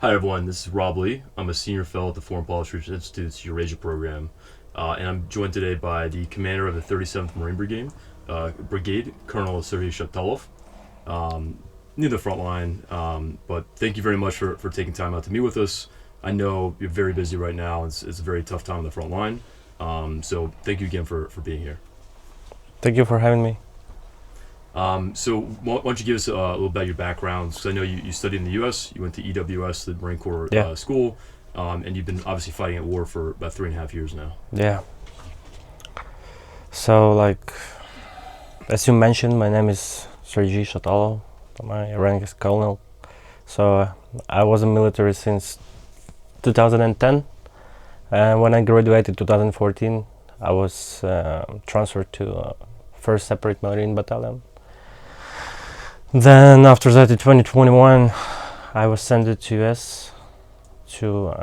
Hi everyone, this is Rob Lee. I'm a senior fellow at the Foreign Policy Research Institute's Eurasia program, and I'm joined today by the commander of the 37th Marine Brigade, Colonel Sергhiєм Шаталовим. Near the front line, but thank you very much for taking time out to meet with us. I know you're very busy right now. It's a very tough time on the front line, so thank you again for being here. Thank you for having me. So why don't you give us a little about your background? Because I know you studied in the U.S., you went to EWS, the Marine Corps school, and you've been obviously fighting at war for about 3.5 years now. Yeah. So, like, as you mentioned, my name is Sергhiєм Шаталовим. My rank is colonel. So I was in military since 2010. And when I graduated in 2014, I was transferred to 1st Separate Marine Battalion. Then after that, in 2021, I was sent to US to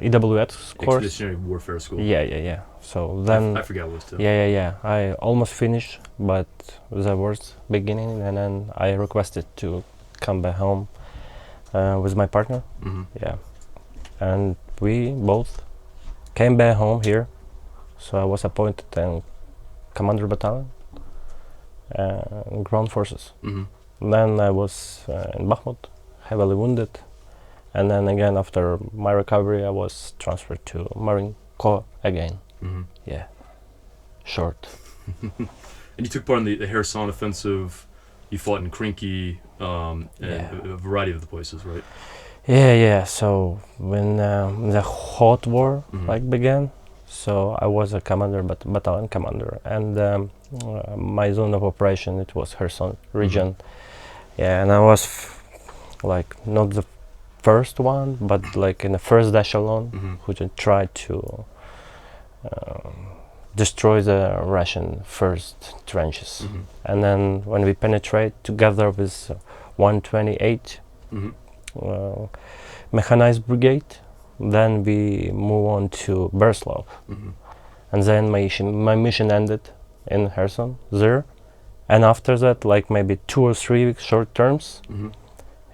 EWS course. Expeditionary Warfare School. Yeah. So then I forgot what it was too. Yeah. I almost finished, but the worst beginning, and then I requested to come back home with my partner. Mm-hmm. Yeah, and we both came back home here. So I was appointed in Commander Battalion, Ground Forces. Mm-hmm. Then I was in Bakhmut, heavily wounded, and then again after my recovery, I was transferred to Marine Corps again. Mm-hmm. Yeah, short. And you took part in the Kherson offensive. You fought in Krinky, and a variety of the places, right? Yeah. So when the hot war began, so I was a commander, battalion commander, and my zone of operation, it was Kherson region. Mm-hmm. Yeah, and I was not the first one, but like in the first echelon, who tried to destroy the Russian first trenches. Mm-hmm. And then when we penetrate together with 128 mechanized brigade, then we move on to Berslav. Mm-hmm. And then my mission ended in Kherson there. And after that, like maybe 2 or 3 weeks short terms,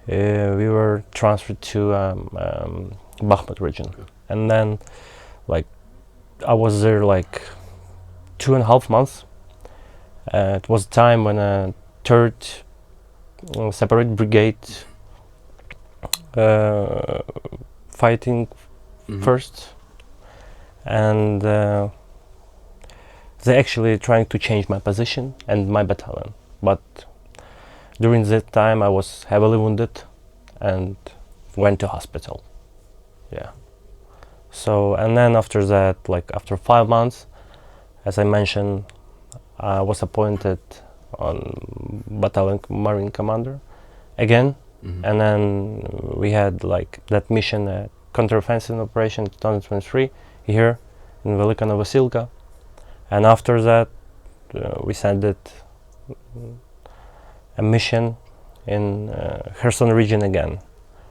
we were transferred to Bakhmut region. Okay. And then I was there 2.5 months. It was time when a 3rd separate brigade fighting first, and they actually trying to change my position and my battalion. But during that time I was heavily wounded and went to hospital. Yeah. So, and then after that, after 5 months, as I mentioned, I was appointed on battalion marine commander again. Mm-hmm. And then we had that mission, counteroffensive operation 2023 here in Velika Novosilka. And after that, we sent a mission in Kherson region again,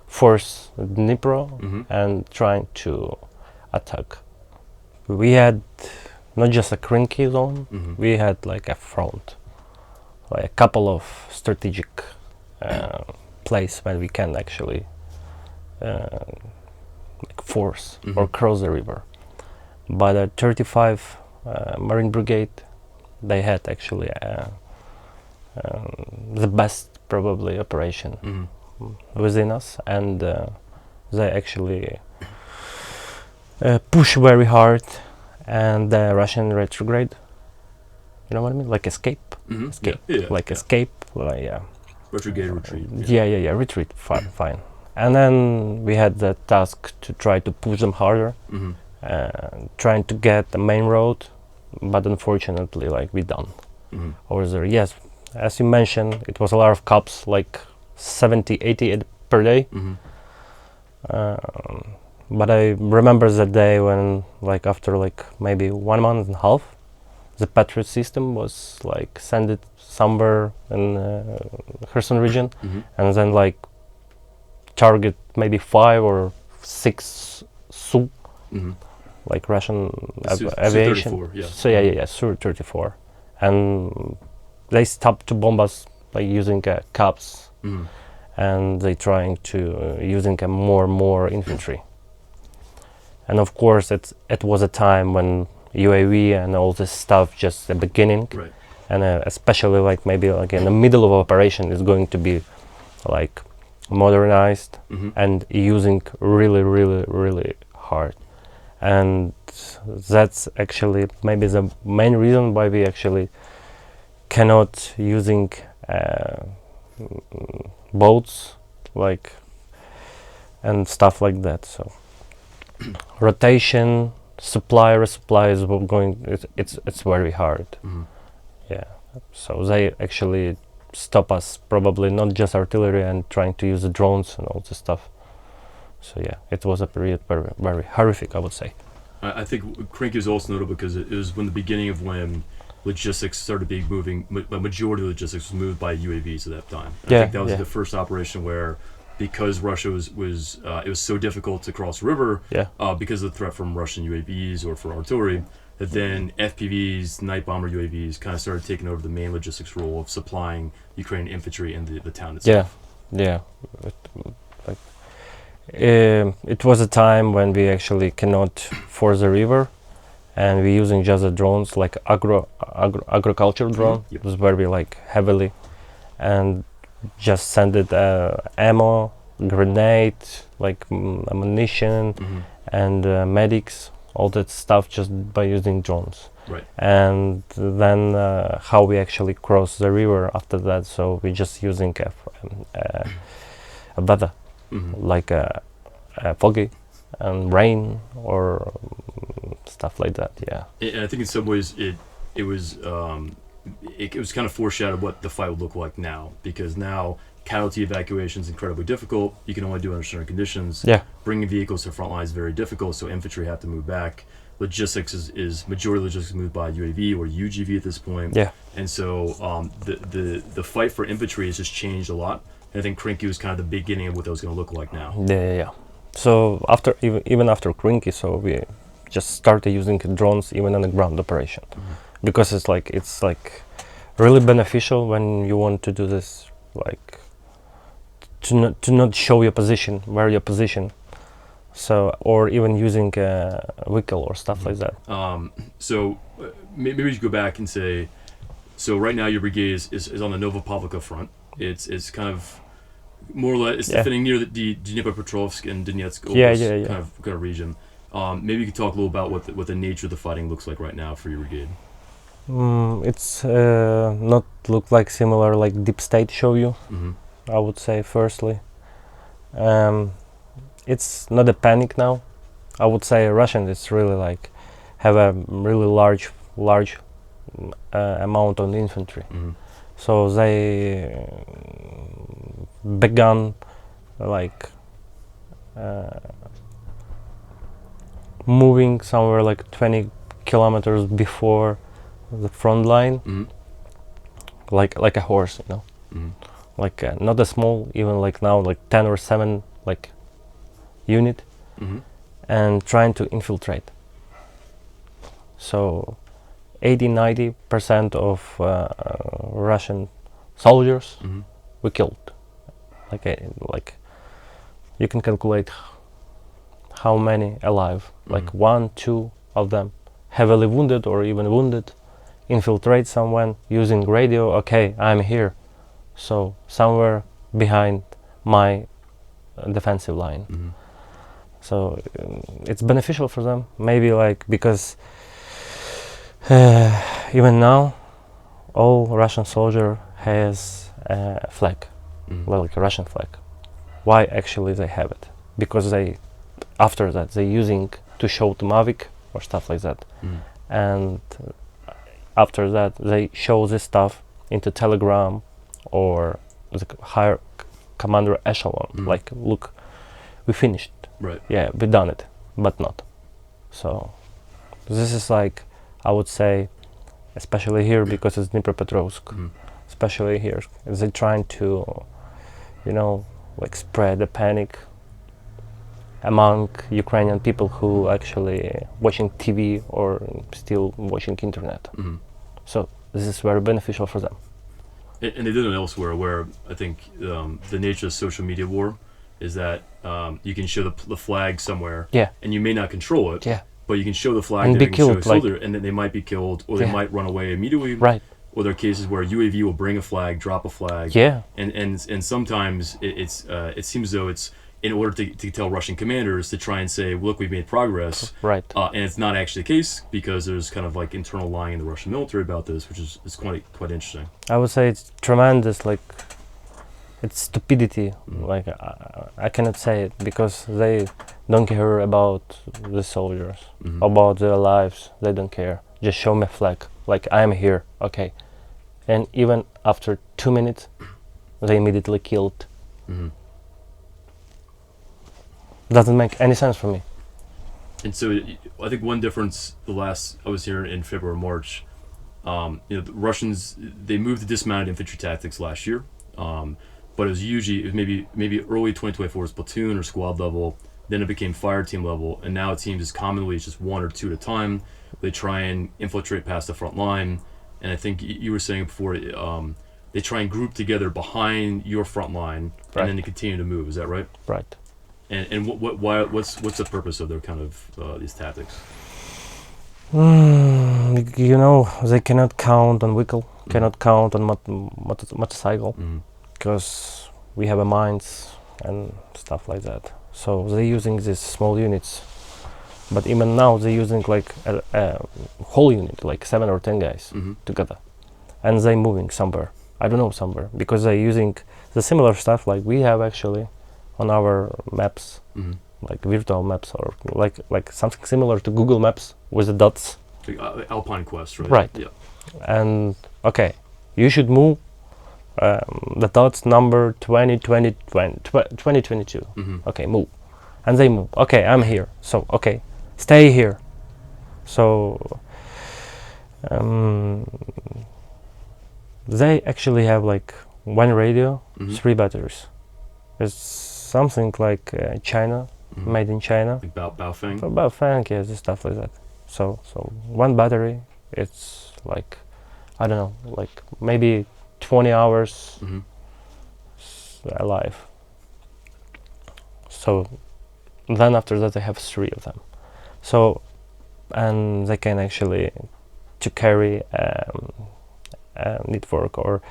force Dnipro and trying to attack. We had not just a Krinky zone, we had a front, a couple of strategic place where we can actually force or cross the river. But the 35 Marine Brigade, they had actually the best probably operation within us, and they actually push very hard, and the Russian retrograde, you know what I mean, escape, escape, retrograde, retreat. Yeah, retreat, fine. And then we had the task to try to push them harder, trying to get the main road, but unfortunately, we done over there. Yes, as you mentioned, it was a lot of cops, 70, 80 per day. But I remember that day when, after maybe 1.5 months, the Patriot system was sent it somewhere in Kherson region, and then target maybe 5 or 6 Su, Russian aviation. Su-34, yeah. So yeah, Su-34, and they stopped to bomb us using cops and they trying to using a more infantry. And of course, it was a time when UAV and all this stuff just the beginning, Right. and especially like maybe like in the middle of operation is going to be like modernized and using really hard. And that's actually maybe the main reason why we actually cannot using boats like and stuff like that. So rotation, supply, resupply is going. It's very hard. Yeah. So they actually stop us, probably not just artillery, and trying to use the drones and all this stuff. So yeah, it was a period very horrific, I would say. I think Krink is also notable because it was when the beginning of when logistics started being moving. The majority of logistics was moved by UAVs at that time. I think that was the first operation where, because Russia was it was so difficult to cross the river because of the threat from Russian UAVs or for artillery, that then FPVs, night bomber UAVs, kind of started taking over the main logistics role of supplying Ukrainian infantry in the town itself. Yeah. It was a time when we actually cannot force the river, and we using just the drones like agriculture drone. It was very like heavily, and just send it ammo, grenade, like ammunition, and medics, all that stuff just by using drones. Right. And then how we actually cross the river after that, so we just using a weather, like a foggy and rain or stuff like that. Yeah. And I think in some ways it was kind of foreshadowed what the fight would look like now, because now casualty evacuation is incredibly difficult. You can only do it under certain conditions. Yeah. Bringing vehicles to the front line is very difficult, so infantry have to move back. Logistics is majority logistics moved by UAV or UGV at this point. Yeah. And so the fight for infantry has just changed a lot. And I think Krinky was kind of the beginning of what that was going to look like now. Yeah. So after even after Krinky, so we just started using drones even on the ground operation, because it's like really beneficial when you want to do this, like to not show your position, where your position. So, or even using a vehicle or stuff like that. So maybe we should go back and say, so right now your brigade is on the Novopavlovka front. It's kind of more or less, it's defending near the Dnipropetrovsk and Donetsk kind of region. Maybe you could talk a little about what the nature of the fighting looks like right now for your brigade. It's not look like similar like deep state show you. I would say firstly. It's not a panic now. I would say Russian is really like have a really large amount of infantry. So they began like moving somewhere like 20 kilometers before the front line, like a horse, you know, like not a small, even like now like 10 or 7 like unit, and trying to infiltrate. So 80-90% of Russian soldiers were killed. Like you can calculate how many alive, like 1-2 of them heavily wounded or even wounded, infiltrate someone using radio. Okay, I'm here, so somewhere behind my defensive line. So it's beneficial for them, maybe like because even now all Russian soldier has a flag, well, like a Russian flag. Why actually they have it? Because they after that they using to show to Mavic or stuff like that, and after that they show this stuff into Telegram or the higher commander echelon, like, look, we finished. Right. Yeah, we done it, but not. So this is like, I would say, especially here because it's Dnipropetrovsk, especially here, they're trying to, you know, like spread the panic among Ukrainian people who actually watching TV or still watching internet. So this is very beneficial for them. And they did it elsewhere, where I think the nature of social media war is that you can show the flag somewhere, Yeah. and you may not control it, Yeah. but you can show the flag And there, be you can show killed, a soldier, and then they might be killed, or they Yeah. might run away immediately. Right. Or there are cases where UAV will bring a flag, drop a flag, Yeah. and sometimes it seems as though it's in order to tell Russian commanders to try and say, look, we've made progress, Right. and it's not actually the case, because there's kind of like internal lying in the Russian military about this, which is quite interesting. I would say it's tremendous, like, it's stupidity. Like, I cannot say it, because they don't care about the soldiers, about their lives. They don't care. Just show me a flag, like, I'm here, okay. And even after 2 minutes, they immediately killed. Doesn't make any sense for me. And so I think one difference, the last I was here in February, March, the Russians, they moved to dismounted infantry tactics last year, but it was maybe early 2024 was platoon or squad level, then it became fire team level, and now it seems as commonly it's just 1 or 2 at a time. They try and infiltrate past the front line, and I think you were saying before, they try and group together behind your front line, Right. and then they continue to move. Is that right? Right. And what's the purpose of their kind of these tactics? You know, they cannot count on vehicle, cannot count on motorcycle, because we have a mines and stuff like that. So they're using these small units, but even now they're using like a whole unit, like 7 or 10 guys together, and they're moving somewhere. I don't know, somewhere, because they're using the similar stuff like we have actually on our maps, like virtual maps, or like something similar to Google Maps with the dots. Like Alpine Quest, right? Right. Yeah. And okay, you should move the dots number 2022. Okay, move. And they move. Okay, I'm here. So, okay, stay here. So, they actually have like 1 radio, 3 batteries. It's something like China, made in China. Like Baofeng? Baofeng, yeah, this stuff like that. So 1 battery, it's like, I don't know, like maybe 20 hours alive. So then after that they have 3 of them. So, and they can actually to carry a network or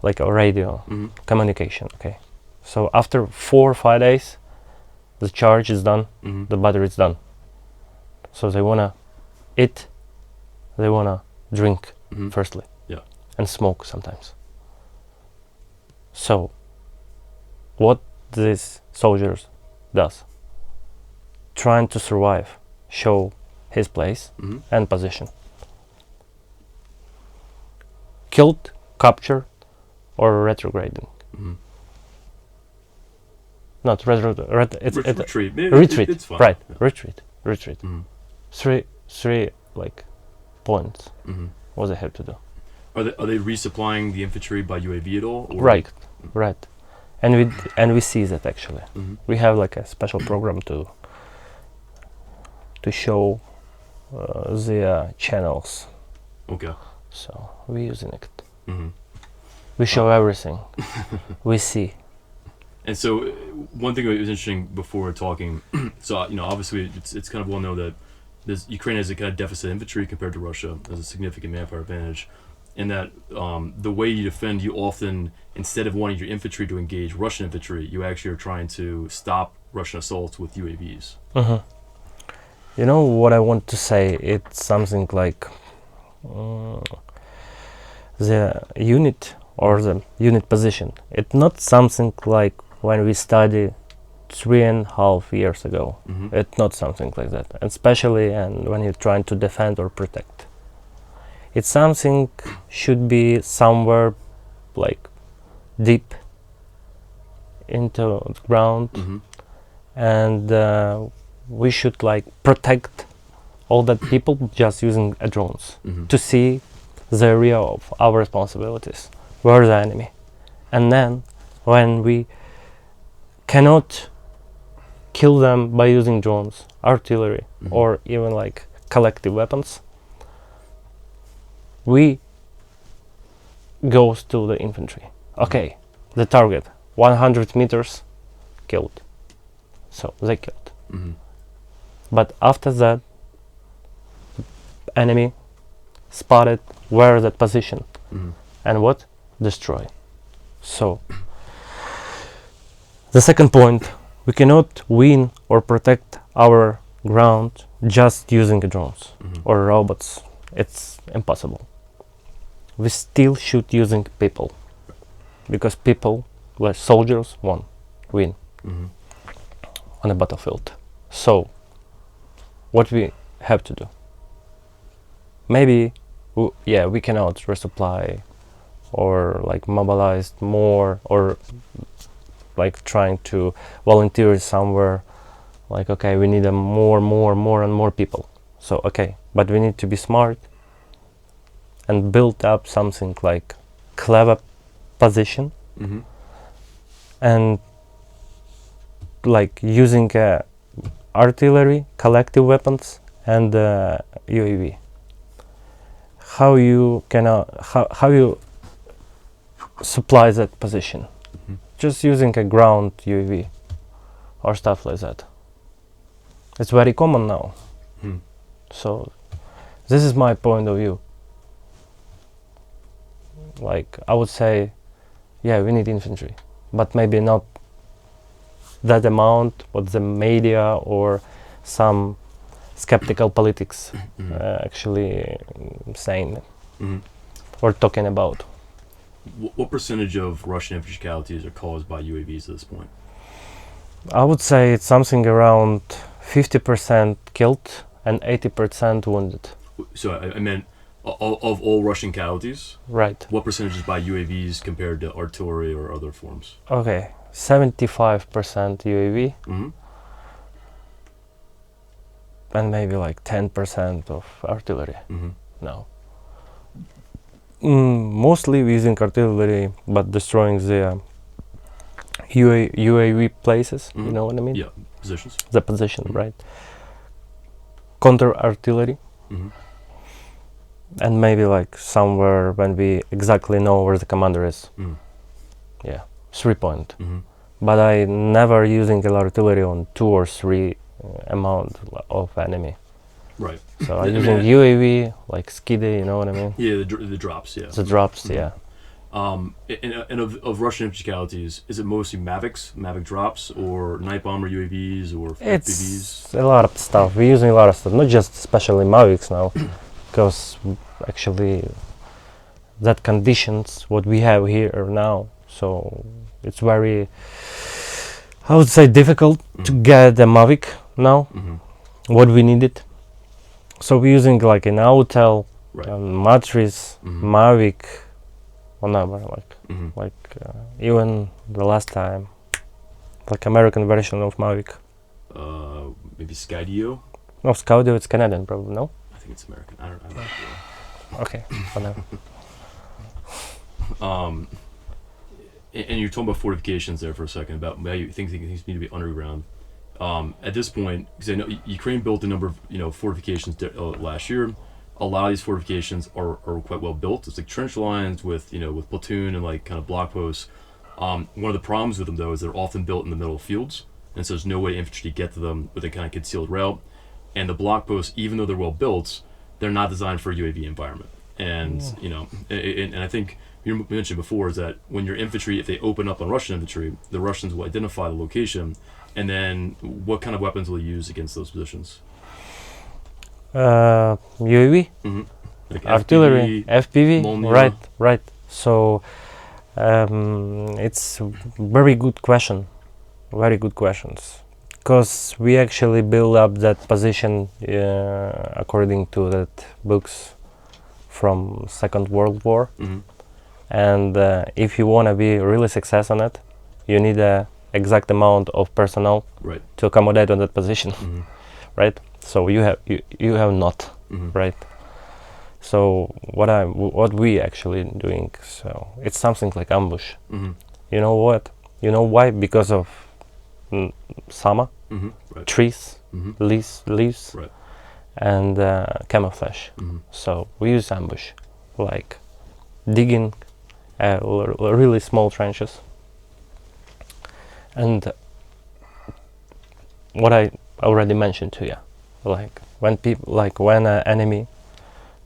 like a radio communication, okay. So after 4 or 5 days, the charge is done, the battery is done. So they wanna eat, they wanna drink firstly, and smoke sometimes. So what these soldiers does, trying to survive, show his place and position. Killed, captured, or retrograding. Not retreat. Retreat. It's fine. Right. Yeah. Retreat. Three like points. What they have to do. Are they resupplying the infantry by UAV at all? Or Right. And we see that actually. We have like a special program to show the channels. Okay. So we're using it. We show everything. We see. And so, one thing that was interesting before we're talking, so obviously it's kind of well known that Ukraine has a kind of deficit infantry compared to Russia, has a significant manpower advantage, and that the way you defend, you often, instead of wanting your infantry to engage Russian infantry, you actually are trying to stop Russian assaults with UAVs. You know what I want to say? It's something like the unit or the unit position. It's not something like when we studied 3.5 years ago. It's not something like that, especially and when you're trying to defend or protect. It's something should be somewhere like deep into the ground, and we should like protect all that people just using drones to see the area of our responsibilities, where the enemy, and then when we cannot kill them by using drones, artillery, or even like collective weapons, we goes to the infantry. Okay, the target 100 meters, killed. So they killed. Mm-hmm. But after that, enemy spotted where that position, Mm-hmm. and what? Destroy. So the second point, we cannot win or protect our ground just using drones Mm-hmm. or robots. It's impossible. We still should using people, because people, like soldiers, win Mm-hmm. on a battlefield. So what we have to do? Maybe we cannot resupply or like mobilize more, or like trying to volunteer somewhere, like okay, we need more and more people. So okay, but we need to be smart and build up something like clever position, Mm-hmm. and like using artillery, collective weapons, and UAV. How you supply that position? Mm-hmm. Just using a ground UAV or stuff like that. It's very common now. Mm-hmm. So this is my point of view. Like I would say, yeah, we need infantry, but maybe not that amount what the media or some skeptical politics Mm-hmm. actually saying Mm-hmm. or talking about. What percentage of Russian infantry casualties are caused by UAVs at this point? I would say it's something around 50% killed and 80% wounded. So I meant of all Russian casualties, Right. what percentage is by UAVs compared to artillery or other forms? Okay. 75% UAV Mm-hmm. and maybe like 10% of artillery. Mm-hmm. No. Mostly we're using artillery, but destroying the UAV places. You Mhm. know what I mean? Yeah, positions. The position, Mhm. right? Counter artillery, Mm-hmm. and maybe like somewhere when we exactly know where the commander is. Mm-hmm. Yeah, 3-point. Mm-hmm. But I never using artillery on 2 or 3 amount of enemy. Right. So I I'm mean, using UAV like skiddy. You know what I mean? Yeah, the drops. Yeah. The drops. Mhm. Yeah. And of Russian infantry casualties, is it mostly Mavic drops, or night bomber UAVs, or FPVs? It's a lot of stuff. We're using a lot of stuff, not just especially Mavics now, because actually that conditions what we have here now. So it's very, I would say, difficult to get a Mavic now. Mm-hmm. What we needed. So we're using like an Autel, Right. Matrix, Mhm. Mavic, whatever, Mm-hmm. even the last time, like American version of Mavic. Maybe Skydio. No, Scaudio, it's Canadian, probably. No. I think it's American. I don't know. Okay, whatever. And you're talking about fortifications there for a second, about how you think things need to be underground. At this point, because I know Ukraine built a number of fortifications last year. A lot of these fortifications are quite well built. It's like trench lines with with platoon and like kind of block posts. One of the problems with them though is they're often built in the middle of fields, and so there's no way infantry get to them with a kind of concealed route. And the block posts, even though they're well built, they're not designed for a UAV environment. And and I think you mentioned before is that when your infantry, if they open up on Russian infantry, the Russians will identify the location, and then what kind of weapons will you use against those positions? UAV, Mm-hmm. Like artillery, FPV, Molnia. right. So it's very good question, very good questions, because we actually build up that position according to that books from Second World War. Mm-hmm. And if you want to be really success on it, you need a exact amount of personnel Right. to accommodate on that position. Mm-hmm. Right? So you have not, Mm-hmm. right? So what we actually doing? So it's something like ambush. Mm-hmm. You know what? You know why? Because of Same, Mm-hmm. Right. trees, Mm-hmm. leaves, Right. and camouflage. Mm-hmm. So we use ambush, like digging really small trenches. And what I already mentioned to you, like when an enemy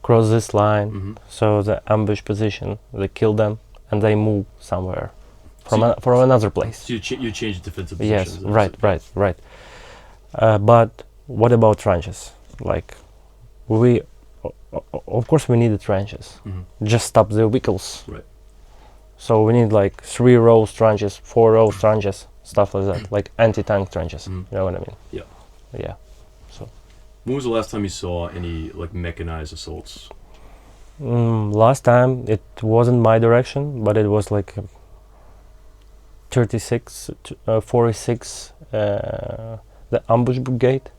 cross this line, so the ambush position, they kill them and they move somewhere from another place. So you change defensive Yes, positions. right. But what about trenches? Like of course we need the trenches. Just stop the vehicles. Right. So we need like 3 rows trenches, 4 rows trenches, stuff like that, like anti-tank trenches. You know what I mean? Yeah. Yeah. So. When was the last time you saw any like mechanized assaults? Last time it wasn't my direction, but it was like 46, the ambush brigade.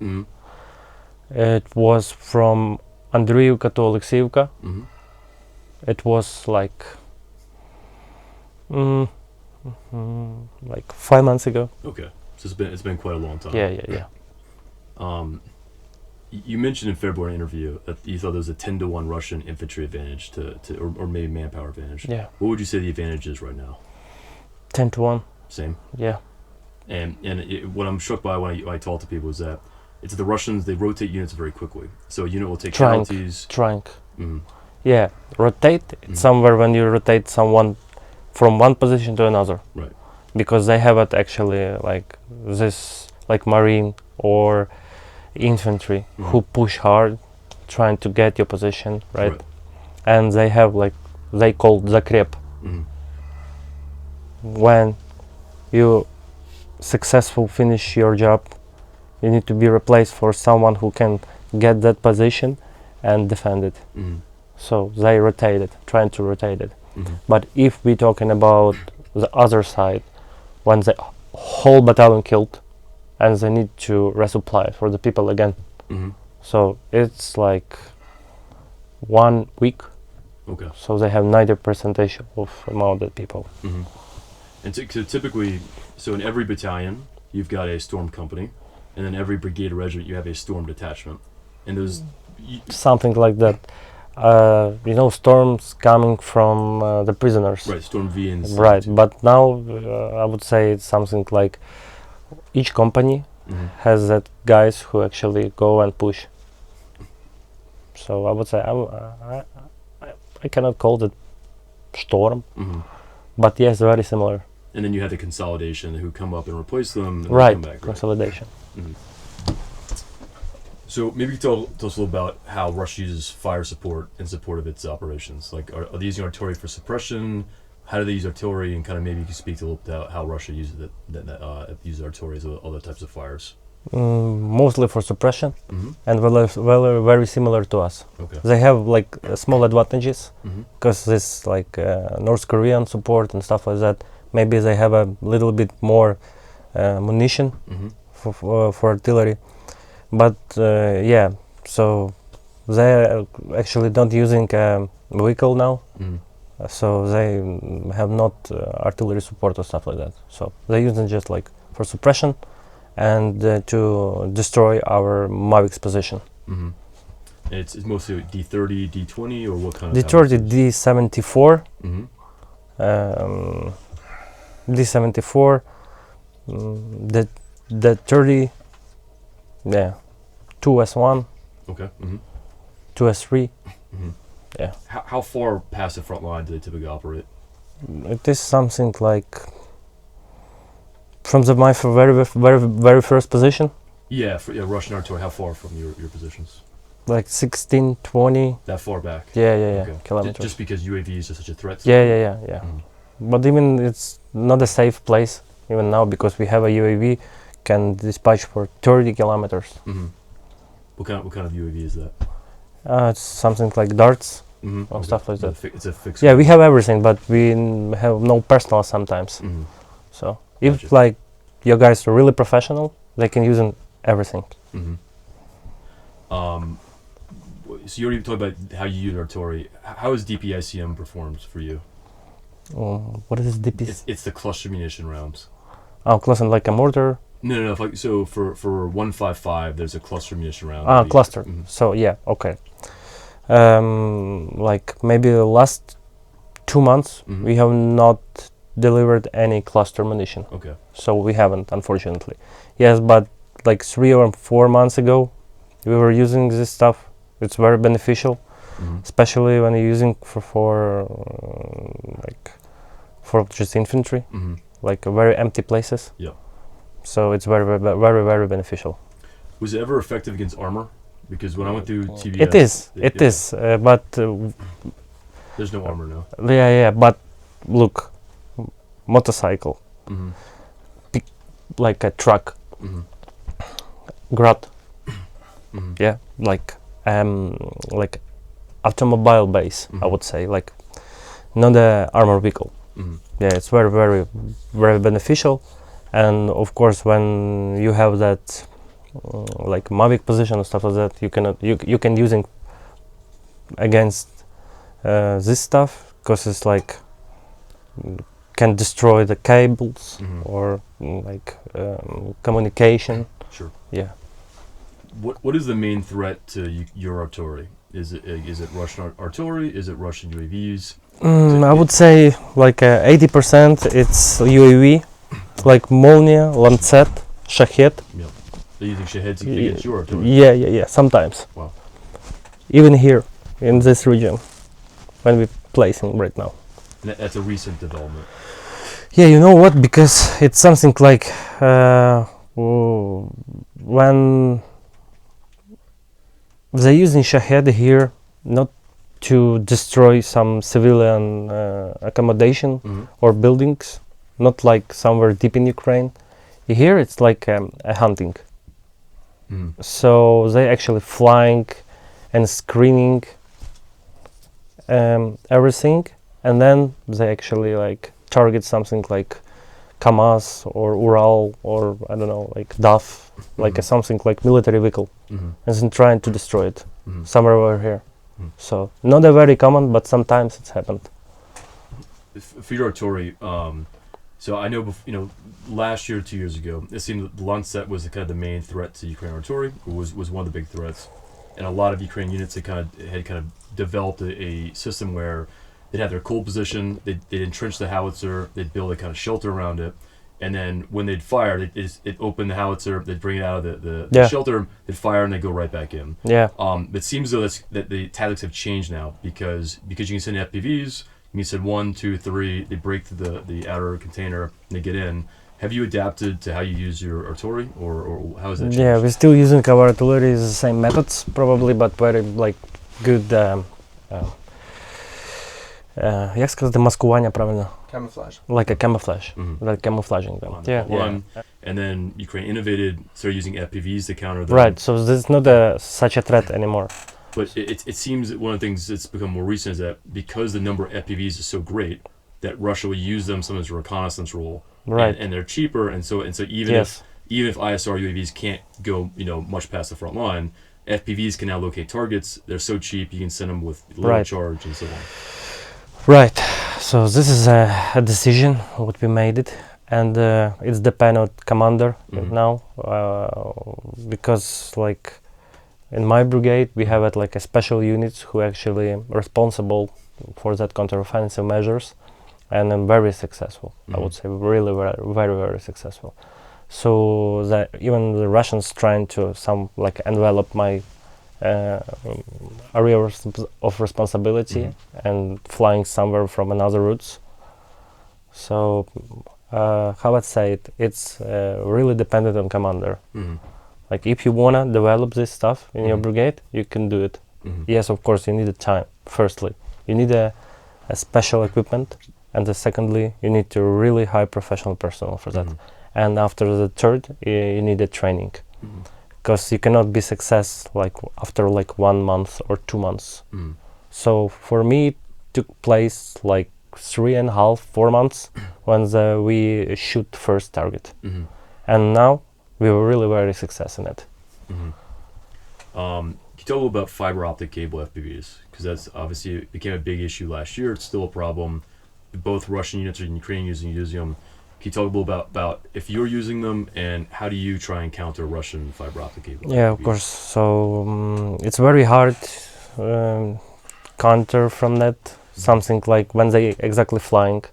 It was from Andriivka to Oleksiivka. It was like 5 months ago. Okay, so it's been quite a long time. Yeah. You mentioned in February interview that you thought there was a 10-to-1 Russian infantry advantage or maybe manpower advantage. Yeah. What would you say the advantage is right now? 10-to-1. Same. Yeah. And what I'm struck by when I talk to people is that it's the Russians, they rotate units very quickly. So a unit will take casualties. Trunk. Yeah, rotate. It's somewhere when you rotate someone from one position to another. Right. Because they have it actually like this, like marine or infantry who push hard, trying to get your position, right? And they have like, they call zakrep. When you successful finish your job, you need to be replaced for someone who can get that position and defend it. So they rotate it, trying to rotate it. But if we're talking about the other side, when the whole battalion killed and they need to resupply for the people again. So it's like 1 week. Okay. So they have 90% of amount of people. And so typically, so in every battalion, you've got a storm company, and then every brigade or regiment, you have a storm detachment. And those... Something like that. Storms coming from the prisoners. Right, Storm V and... Right, but now I would say it's something like each company has that guys who actually go and push. So I would say I cannot call it storm, but yes, very similar. And then you have the consolidation who come up and replace them. And Right, come back, consolidation. So maybe tell us a little about how Russia uses fire support in support of its operations. Like, are they using artillery for suppression? How do they use artillery? And kind of maybe you can speak a little bit about how Russia uses uses artillery as other types of fires. Mostly for suppression, and very similar to us. Okay. They have like small advantages because this like North Korean support and stuff like that. Maybe they have a little bit more munition for artillery, but yeah. So they actually don't using a vehicle now, so they have not artillery support or stuff like that. So they're using just like for suppression and to destroy our Mavics position. It's mostly D30, D20, or what kind of... D30, D74, D74, the 30, yeah, 2S1, okay, 2S3, yeah. How far past the front line do they typically operate? It is something like from my very first position. Yeah, Russian artillery. How far from your positions? Like 16, 20. That far back? Yeah, Okay. kilometers. Just because UAVs are such a threat? Yeah. But even it's not a safe place even now because we have a UAV can dispatch for 30 kilometers. What kind of UAV is that? It's something like darts or stuff like that. It's a fixed... Yeah, we have everything, but we have no personal sometimes. So if Gotcha. like your guys are really professional, they can use everything. So you already talked about how you use artillery. How is DPICM performed for you? What is DP? It's the cluster munition rounds. Oh, cluster like a mortar. No. So for 155, there's a cluster munition round. Cluster. So yeah, okay. Like maybe the last 2 months, Mhm. we have not delivered any cluster munition. Okay. So we haven't, unfortunately. Yes, but like 3 or 4 months ago, we were using this stuff. It's very beneficial, Mhm. especially when you're using for just infantry, Mhm. like very empty places. Yeah. So it's very, very, very, very beneficial. Was it ever effective against armor? Because when I went through TBS, It is, but there's no armor now. yeah, but look, motorcycle, Mhm. like a truck, Mhm. grot, Mhm. yeah, like automobile base, I Mhm. would say, like not a armor vehicle. Mhm. Yeah, it's very, very, very beneficial. And of course, when you have that like Mavic position and stuff like that, you can using against this stuff, because it's like can destroy the cables Mhm. or like communication. Sure. Yeah. What is the main threat to your artillery? Is it Russian artillery? Is it Russian UAVs? I would say like 80% it's UAV, like Molnia, Lancet, Shahed. Yeah. They're using Shaheds against your artillery. Yeah, sometimes. Wow. Even here in this region, when we're placing right now. And that's a recent development. Yeah, you know what? Because it's something like when they're using Shahed here, not to destroy some civilian accommodation Mhm. or buildings, not like somewhere deep in Ukraine. Here it's like a hunting. Mhm. So they actually flying and screening everything, and then they actually like target something like KAMAZ or Ural or I don't know, like DAF, like something like military vehicle, Mhm. and then trying to destroy it Mhm. somewhere over here. Mhm. So not a very common, but sometimes it's happened. For your artillery, so I know, last year, 2 years ago, it seemed that the Lancet was kind of the main threat to Ukrainian artillery. Was one of the big threats, and a lot of Ukrainian units had kind of developed a system where they'd have their cold position, they'd entrench the howitzer, they'd build a kind of shelter around it, and then when they'd fire, they'd open the howitzer, they'd bring it out of the shelter, they'd fire, and they'd go right back in. Yeah. It seems though that the tactics have changed now because you can send FPVs. You said 1, 2, 3. They break through the outer container and they get in. Have you adapted to how you use your artillery, or how has that changed? Yeah, we're still using our artillery, the same methods probably, but very like good. Як сказати маскування правильно? Camouflage. Like a camouflage, Mhm. like camouflaging them. One, and then Ukraine innovated, started using FPVs to counter them. Right. So this is not such a threat anymore. But it seems that one of the things that's become more recent is that because the number of FPVs is so great, that Russia will use them sometimes as a reconnaissance role. Right. And they're cheaper, and so even if ISR UAVs can't go much past the front line, FPVs can now locate targets. They're so cheap you can send them with little charge and so on. Right. So this is a decision what we made it, and it's depend on commander now, because like in my brigade we have like a special units who actually responsible for that counteroffensive measures, and I'm very successful. I would say really very, very, very successful. So that even the Russians trying to like envelop my area of responsibility and flying somewhere from another routes. So how I say it, it's really dependent on commander. Like if you wanna develop this stuff in your brigade, you can do it. Yes, of course you need the time. Firstly, you need a special equipment, and secondly, you need to really high professional personnel for that. And after the third, you need a training, because you cannot be success like after like 1 month or 2 months. So for me, it took place like 3.5, 4 months when we shoot first target, and now we were really very successful in it. Can you talk a little about fiber optic cable FPVs? Because that's obviously became a big issue last year. It's still a problem. Both Russian units and Ukrainian using them. Can you talk a little about if you're using them, and how do you try and counter Russian fiber optic cable? Yeah, of course. So it's very hard counter from that. something like when they exactly flying,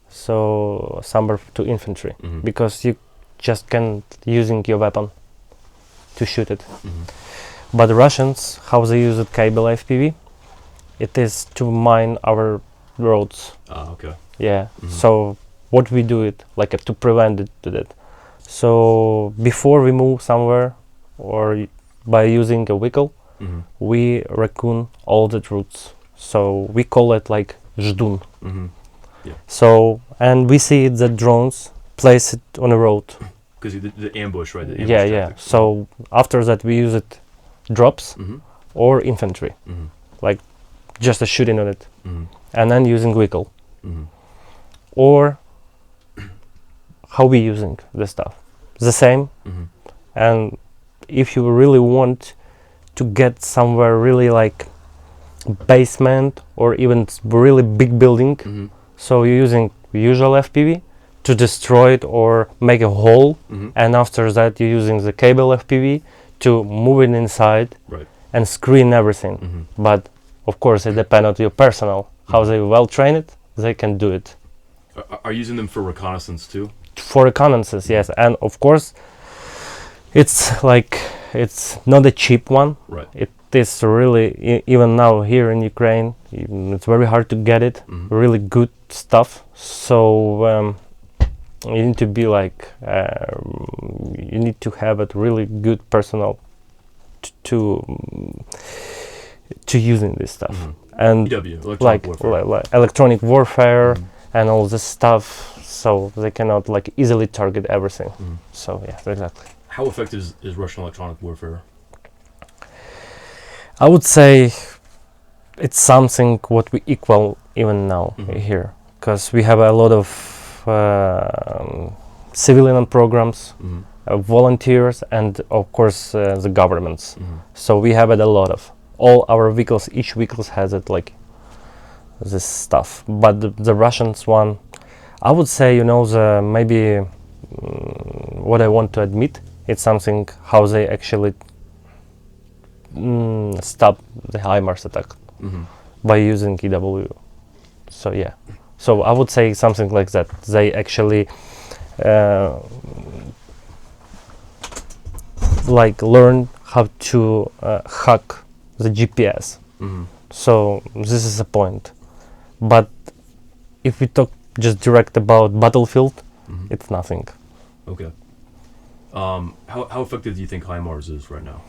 so somewhere to infantry, because you just can't using your weapon to shoot it. But the Russians, how they use it, cable FPV, it is to mine our roads. Okay. Yeah. So what we do it like to prevent it to that. So before we move somewhere, or by using a vehicle, we raccoon all the routes. So we call it like ждун. Yeah. So and we see it that drones place it on a road. Because the ambush, right? The ambush Yeah. tactics. So after that we use it drops or infantry, like just a shooting on it, and then using vehicle. Or how we using the stuff the same. And if you really want to get somewhere really like basement or even really big building, so you're using usual FPV to destroy it or make a hole, and after that you're using the cable FPV to move it inside, right, and screen everything. But of course it depends on your personnel, how they well trained, they can do it. Are you using them for reconnaissance too? For reconnaissance, yes, and of course it's like it's not a cheap one. Right. It is really even now here in Ukraine, it's very hard to get it. Really good stuff. So you need to be like you need to have a really good personnel to using this stuff. And EW, electronic like, warfare. like electronic warfare and all this stuff, so they cannot like easily target everything. So yeah, exactly. How effective is Russian electronic warfare? I would say it's something what we equal even now here, because we have a lot of civilian programs, volunteers, and of course the governments. So we have it a lot of all our vehicles. Each vehicle has it like this stuff. But the Russians one, I would say, you know, the maybe what I want to admit, it's something how they actually stop the HIMARS attack by using EW. So yeah, so I would say something like that. They actually like learn how to hack the GPS. So this is the point. But if we talk just direct about battlefield, it's nothing. Okay. How effective do you think HIMARS is right now?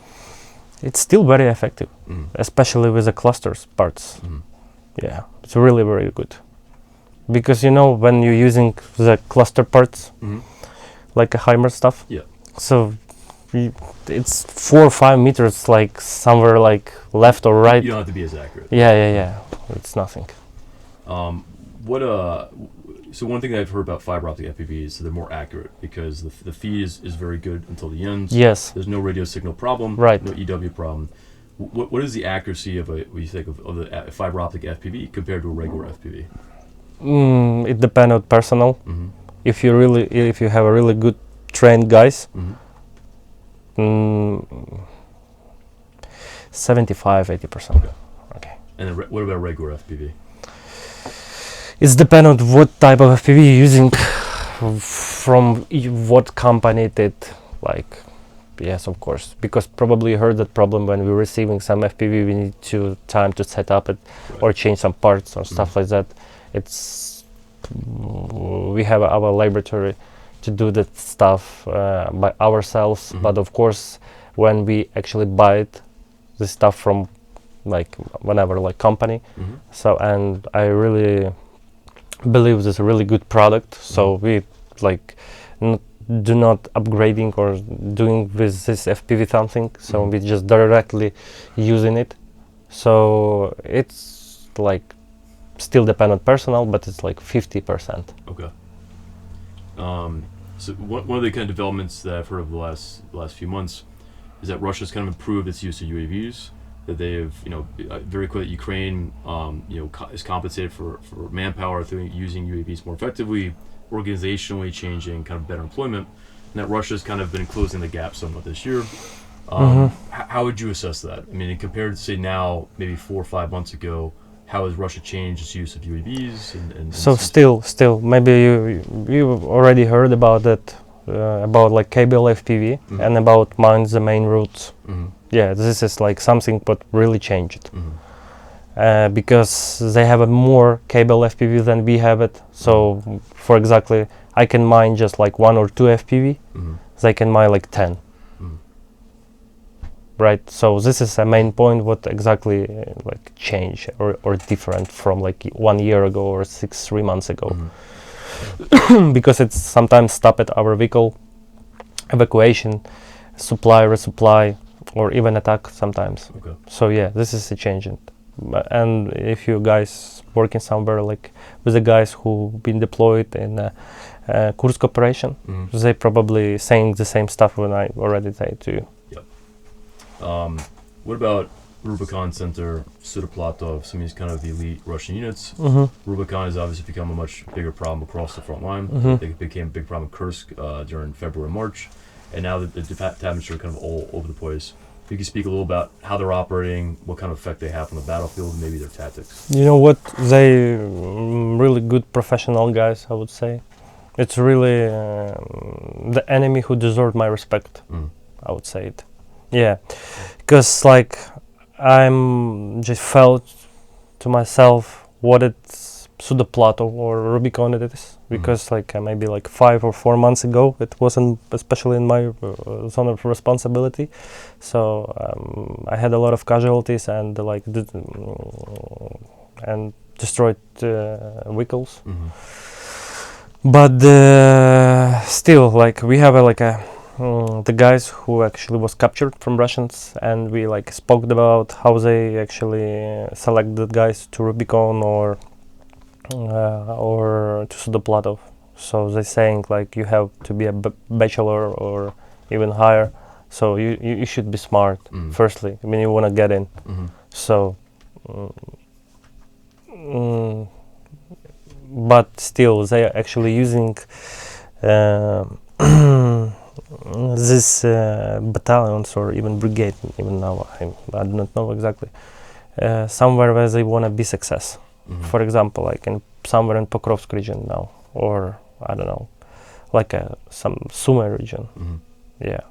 It's still very effective, especially with the clusters parts. Yeah, it's really very good. Because you know, when you're using the cluster parts, like a HIMARS stuff, so it's 4 or 5 meters, like somewhere like left or right. You don't have to be as accurate. Yeah. It's nothing. So one thing that I've heard about fiber optic FPVs is they're more accurate because the feed is very good until the ends. Yes. There's no radio signal problem. Right. No EW problem. What is the accuracy of what you think of the fiber optic FPV compared to a regular FPV? It depends on personnel. If you have a really good trained guys, 75-80%. Okay. And then what about regular FPV? It's depend on what type of FPV you're using, from what company it is. Like, yes, of course, because probably you heard that problem when we're receiving some FPV, we need time to set up it, or change some parts or stuff like that. We have our laboratory to do that stuff by ourselves, but of course when we actually buy the stuff from like whenever like company, so, and I really believe this is a really good product, so we like do not upgrading or doing with this FPV something, so we just directly using it. So it's like still dependent personnel, but it's like 50%. Okay. So one of the kind of developments that I've heard of the last few months is that Russia's kind of improved its use of UAVs. That they have, very clear that Ukraine, is compensated for manpower through using UAVs more effectively, organizationally changing, kind of better employment, and that Russia's kind of been closing the gap somewhat this year. How would you assess that? I mean, compared to say now, maybe 4 or 5 months ago, how has Russia changed its use of UAVs? And So still, maybe you already heard about it, about like cable FPV and about mines the main routes. Yeah, this is like something what really changed. Because they have a more cable FPV than we have it. So, for exactly, I can mine just like 1 or 2 FPV. They can mine like 10. Right. So this is a main point. What exactly like change or different from like 1 year ago or 3 months ago? Because it's sometimes stop at our vehicle, evacuation, supply, resupply, or even attack sometimes. Okay. So yeah, this is a change. And if you guys working somewhere like with the guys who've been deployed in Kursk operation, they probably saying the same stuff when I already said to you. Yep. What about Rubicon Center, Sudoplatov, some of these kind of elite Russian units? Rubicon has obviously become a much bigger problem across the front line. They became a big problem in Kursk during February and March, and now the detachments are kind of all over the place. If you could speak a little about how they're operating, what kind of effect they have on the battlefield, and maybe their tactics. You know what? They really good professional guys, I would say. It's really the enemy who deserved my respect. I would say it. Yeah, because like I'm just felt to myself what it's Sudoplatov or Rubicon it is, because like maybe like 5 or 4 months ago it wasn't especially in my zone of responsibility, so I had a lot of casualties and like and destroyed vehicles. But still, like we have the guys who actually was captured from Russians, and we like spoke about how they actually selected guys to Rubicon or to Sudoplatov. So they saying like you have to be a bachelor or even higher, so you should be smart firstly when you want to get in. So but still they are actually using these battalions or even brigade, even now I do not know exactly, somewhere where they want to be success. For example, like in somewhere in Pokrovsk region now, or I don't know, like some Same region. Yeah.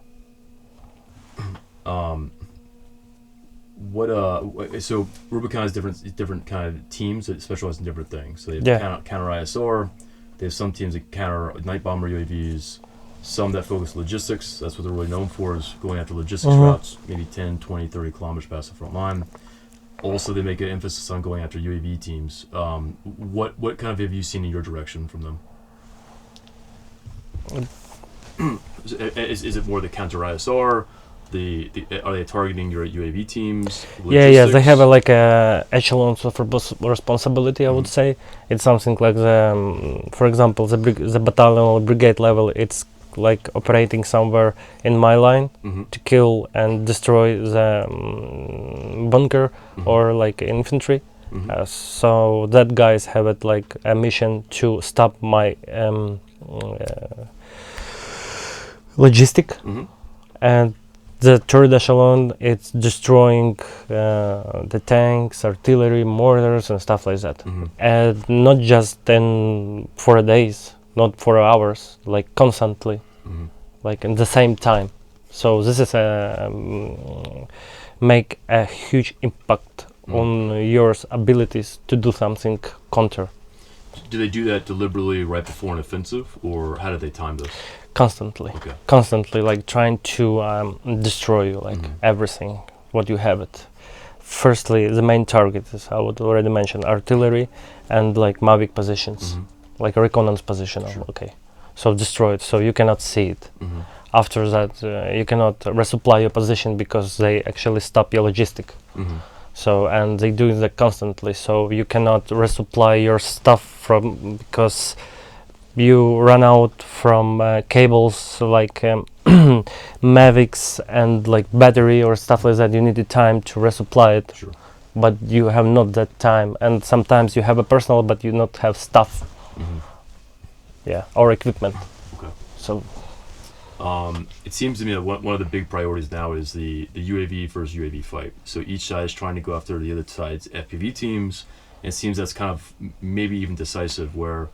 So Rubicon has different kind of teams that specialize in different things. So they have counter ISR. They have some teams that counter night bomber UAVs. Some that focus logistics. That's what they're really known for, is going after logistics routes, maybe 10, 20, 30 kilometers past the front line. Also, they make an emphasis on going after UAV teams. What kind of have you seen in your direction from them? Is it more the counter ISR? Are they targeting your UAV teams? Yeah. They have like echelons of responsibility. I would say it's something like for example, the battalion or brigade level. It's like operating somewhere in my line to kill and destroy the bunker or like infantry. So that guys have it like a mission to stop my logistic, and the third echelon, it's destroying the tanks, artillery, mortars, and stuff like that. And not just for days, not for hours, like constantly, like in the same time. So this is make a huge impact on your abilities to do something counter. Do they do that deliberately right before an offensive, or how do they time this? Constantly, like trying to destroy you, like everything what you have it. Firstly, the main target is, I would already mention, artillery and like Mavic positions, like a reconnaissance position. Okay, so destroy it, so you cannot see it. After that, you cannot resupply your position because they actually stop your logistic. So, and they do that constantly, so you cannot resupply your stuff because you run out from cables like Mavics and like battery or stuff like that. You need the time to resupply it, but you have not that time, and sometimes you have a personnel but you not have stuff, or equipment. So it seems to me that one of the big priorities now is the UAV versus UAV fight. So each side is trying to go after the other side's FPV teams. it seems that's kind of maybe even decisive, where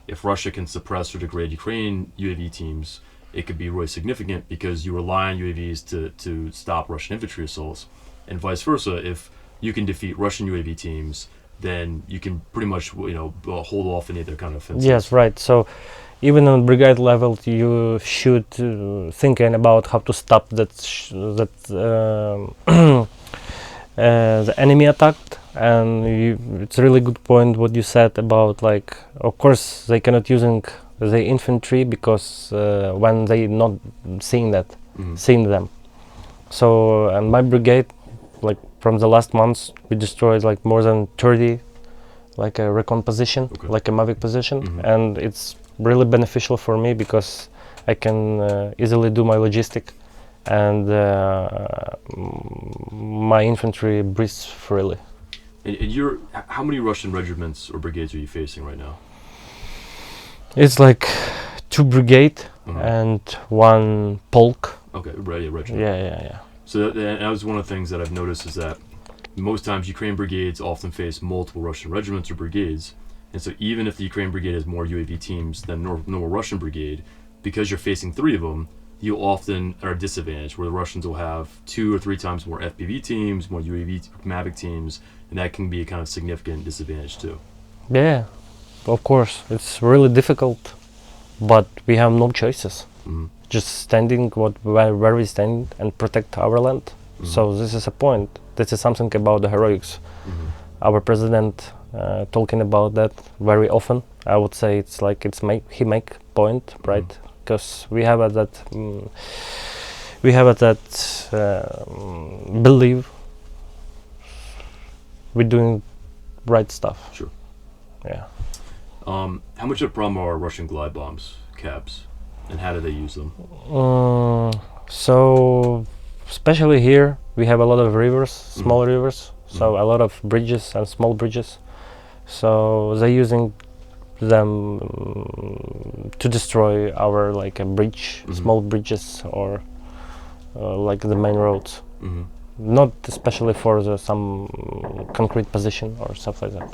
if Russia can suppress or degrade Ukrainian UAV teams, it could be really significant because you rely on UAVs to stop Russian infantry assaults, and vice versa. If you can defeat Russian UAV teams, then you can pretty much, you know, hold off any of their kind of offensives. Yes, right. So even on brigade level, you should thinking about how to stop the enemy attacked. And it's a really good point what you said about, like, of course they cannot using the infantry because when they not seeing them. So and my brigade, like from the last months, we destroyed like more than 30 like a recon position, like a Mavic position, and it's really beneficial for me because I can easily do my logistic, and my infantry breathes freely. And how many Russian regiments or brigades are you facing right now? It's like 2 brigade and 1 polk. Okay, regiment. Yeah. So that was one of the things that I've noticed, is that most times Ukrainian brigades often face multiple Russian regiments or brigades, and so even if the Ukrainian brigade has more UAV teams than normal Russian brigade, because you're facing 3 of them, you often are disadvantaged, where the Russians will have 2 or 3 times more FPV teams, more UAV Mavic teams, and that can be a kind of significant disadvantage too. Yeah, of course, it's really difficult, but we have no choices. Just standing where we stand and protect our land. So this is a point. This is something about the heroics. Our president talking about that very often. I would say it's like he make point, right? Because we have that belief we're doing right stuff. Sure. Yeah. How much of a problem are Russian glide bombs, CABs, and how do they use them? So especially here we have a lot of rivers, small rivers, so a lot of bridges and small bridges. So they're using them to destroy our like a bridge, small bridges, or like the main roads. Not especially for some concrete position or stuff like that.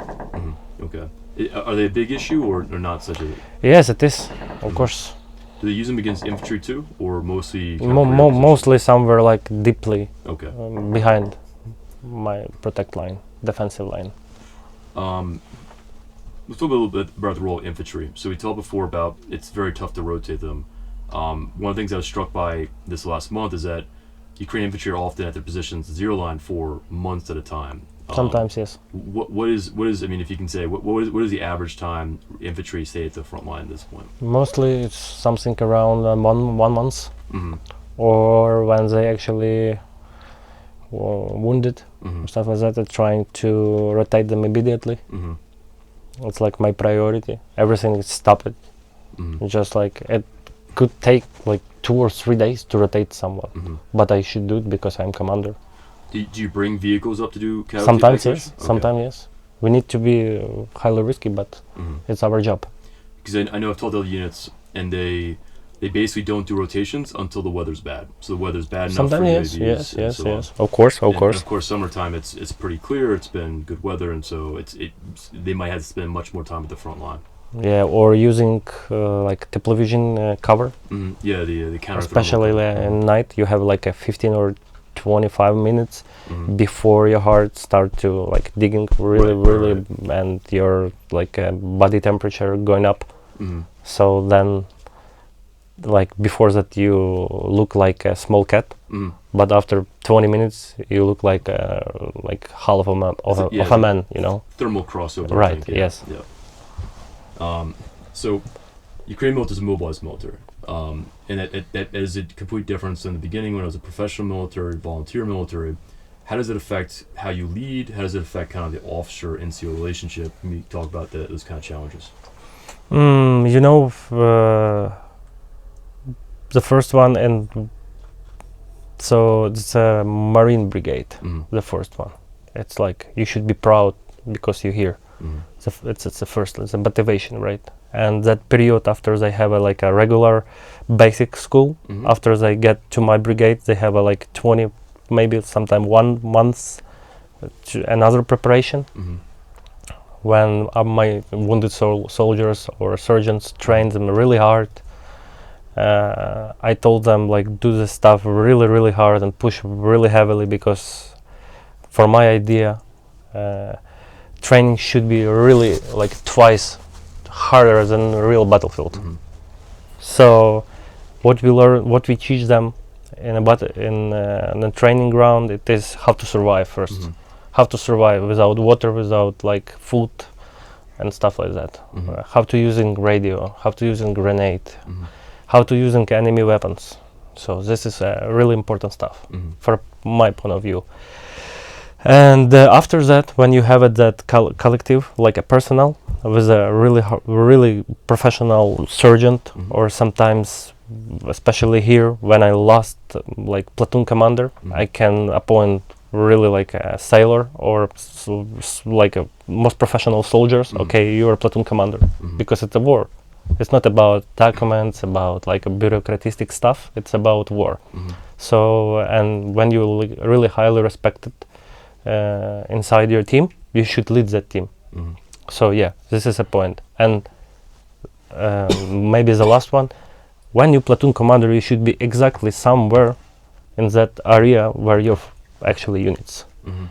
Okay. Are they a big issue or not such a? Yes, it is, of course. Do they use them against infantry too, or mostly? Mostly somewhere like deeply behind my protect line, defensive line. Let's talk a little bit about the role of infantry. So we talked before about it's very tough to rotate them. One of the things I was struck by this last month is that Ukrainian infantry are often at their positions zero line for months at a time. Sometimes, yes. What is? I mean, if you can say, what is the average time infantry stay at the front line at this point? Mostly, it's something around 1 month, or when they actually wounded, stuff like that. They're trying to rotate them immediately. It's like my priority. Everything is stopped. Just like it could take like 2 or 3 days to rotate someone, but I should do it because I'm commander. Do you bring vehicles up to do casualty? Sometimes yes, Okay. sometimes yes. We need to be highly risky, but it's our job. Because I know I've told other units, and they basically don't do rotations until the weather's bad. So the weather's bad enough Sometimes for yes, UAVs. yes. Of And course. of course, summertime it's pretty clear. It's been good weather, and so they might have to spend much more time at the front line. Yeah, or using like television cover. Yeah, the counter. Especially at night, you have like a 15 or 25 minutes before your heart start to like digging really, and your like body temperature going up. So then, like before that, you look like a small cat, but after 20 minutes, you look like half of a man. You know. Thermal crossover. Right. Yes. Yeah. So, Ukraine military is a mobilized military, and that is a complete difference in the beginning when it was a professional military, volunteer military. How does it affect how you lead? How does it affect kind of the officer-NCO relationship? Can we talk about those kind of challenges? You know, the first one, and so it's a Marine Brigade, the first one. It's like you should be proud because you're here. It's the first, it's a motivation, right? And that period after they have like a regular basic school, after they get to my brigade, they have like 20, maybe sometime 1 month to another preparation. when my wounded soldiers or surgeons trained them really hard. I told them like do this stuff really, really hard and push really heavily, because for my idea, training should be really like twice harder than a real battlefield. Mm-hmm. So what we learn, what we teach them in a training ground, it is how to survive first. Mm-hmm. How to survive without water, without like food and stuff like that. Mm-hmm. How to using radio, how to using grenade, Mm-hmm. how to using enemy weapons. So this is really important stuff Mm-hmm. for my point of view. And after that, when you have that collective, like a personnel with a really professional sergeant, Mm-hmm. or sometimes, especially here, when I lost like platoon commander, Mm-hmm. I can appoint really like a sailor or like a most professional soldiers. Mm-hmm. Okay, you're a platoon commander, Mm-hmm. because it's a war. It's not about documents, about like a bureaucratic stuff. It's about war. Mm-hmm. So, and when you really highly respected inside your team, you should lead that team. Mm-hmm. So yeah, this is a point. And maybe the last one, when you platoon commander, you should be exactly somewhere in that area where you're actually units. Mm-hmm.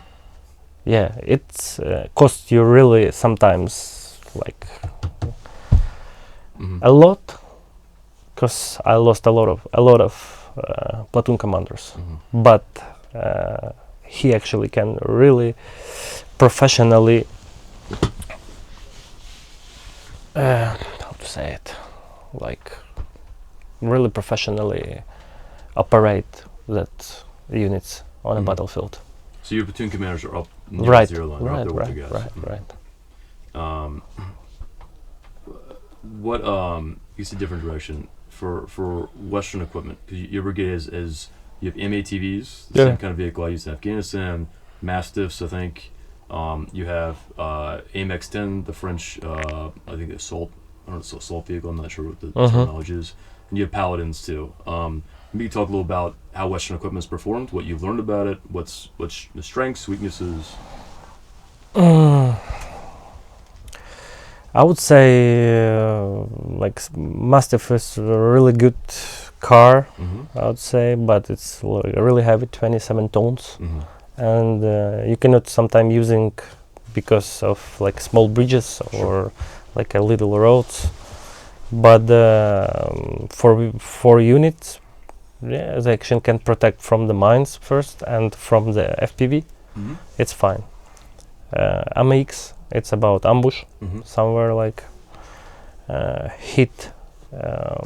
Yeah, it's costs you really sometimes like Mm-hmm. a lot, because I lost a lot of platoon commanders. Mm-hmm. But he actually can really professionally how to say it, like really professionally operate that units on a Mhm. battlefield. So your platoon commanders are up near Right, the zero line, they're right, up there with right, you guys. right, right. What you see different direction for Western equipment, because your brigade is you have MATVs, the Yeah. same kind of vehicle I used in Afghanistan, Mastiffs, I think. You have AMX-10, the French, I think assault, I don't know, assault vehicle. I'm not sure what the terminology is. And you have Paladins too. Maybe talk a little about how Western equipment's performed, what you've learned about it, what's the strengths, weaknesses. I would say like Mastiff is a really good car, Mm-hmm. I would say, but it's really heavy, 27 tons. Mm-hmm. And you cannot sometimes using because of like small bridges or like a little roads. But for units, yeah, the action can protect from the mines first and from the FPV. Mm-hmm. It's fine. AMX, it's about ambush, Mm-hmm. somewhere like hit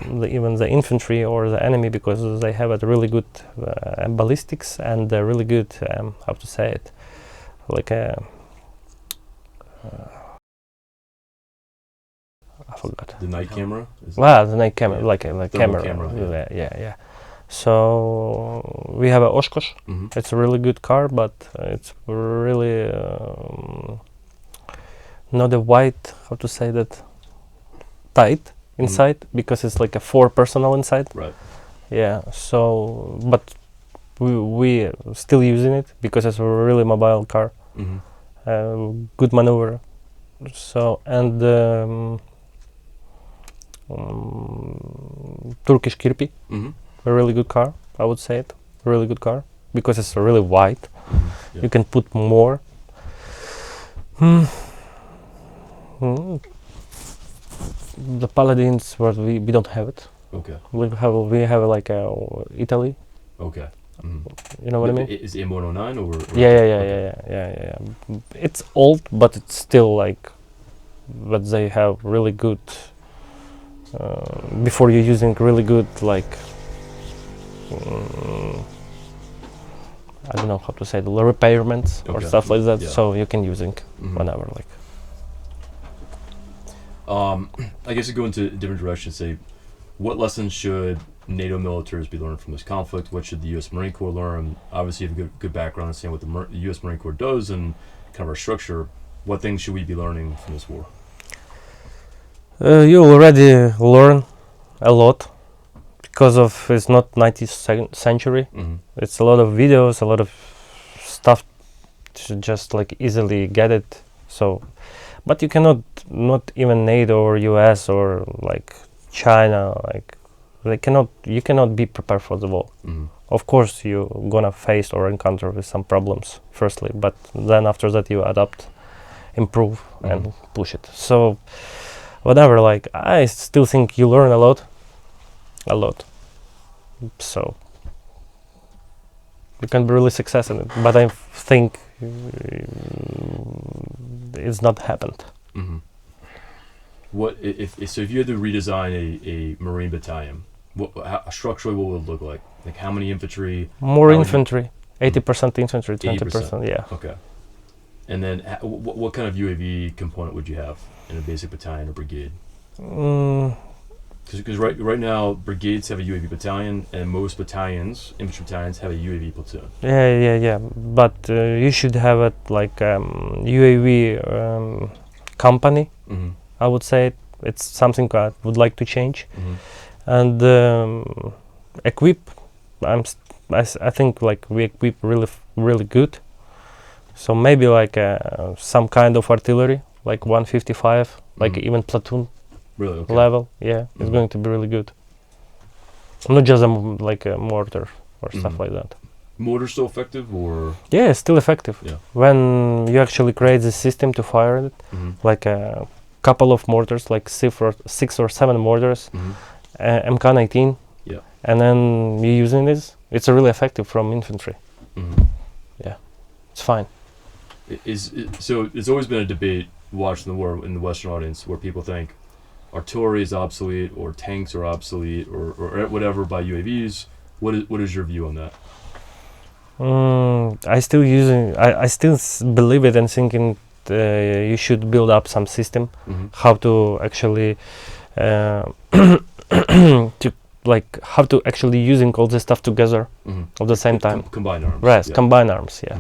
even the infantry or the enemy, because they have a really good ballistics and a really good how to say it, like a I forgot. The night camera? Well, the night camera, Yeah. like Thermal camera. camera, Yeah. So we have a Oshkosh. Mm-hmm. It's a really good car, but it's really not a white, how to say that, tight inside, because it's like a 4 personnel inside. Right. Yeah. So, but we still using it because it's a really mobile car, Mm-hmm. good maneuver. So, and Turkish Kirpi, Mm-hmm. a really good car, I would say it, really good car, because it's really wide. Yeah. You can put more. The Paladins, but we don't have it. Okay. We have like Italy. Okay. Mm-hmm. You know what I mean? Is it M109 or? Yeah. It's old, but it's still like, but they have really good. Before you're using really good like, I don't know how to say, the repairments or Okay. stuff like that. Yeah. So you can using Mhm. whenever like. I guess to go into a different direction, say, what lessons should NATO militaries be learning from this conflict? What should the U.S. Marine Corps learn? Obviously, you have a good background in saying what the U.S. Marine Corps does and kind of our structure. What things should we be learning from this war? You already learn a lot because of it's not 19th century. Mm-hmm. It's a lot of videos, a lot of stuff to just like easily get it. So But you cannot, not even NATO or US or like China, like you cannot be prepared for the war. Of course you're gonna face or encounter with some problems firstly, but then after that you adapt, improve and push it. So whatever, like I still think you learn a lot. So you can be really successful in it, but I think it's not happened. What if you had to redesign a Marine battalion? Structurally, what would it look like? Like how many infantry? More infantry, 80% infantry, 20%. 80%. Yeah. Okay. And then what kind of UAV component would you have in a basic battalion or brigade? Because right now brigades have a UAV battalion, and most battalions, infantry battalions, have a UAV platoon. Yeah. But you should have it like UAV company. I would say it's something I would like to change. And equip. I think like we equip really good. So maybe like some kind of artillery, like 155, like even platoon. Really? Okay. Level, yeah, it's going to be really good. Not just like a mortar or stuff like that. Mortar still effective, or? Yeah, it's still effective. Yeah. When you actually create the system to fire it, like a couple of mortars, like 6 or 7 mortars, MK19, yeah, and then you're using this, it's really effective from infantry. Yeah, it's fine. So it's always been a debate watching the war in the Western audience where people think artillery is obsolete or tanks are obsolete or whatever by UAVs. What is your view on that? I still believe it and thinking you should build up some system how to actually to like how to actually using all this stuff together at the same time. Combine arms. Right, yeah. combine arms, yeah.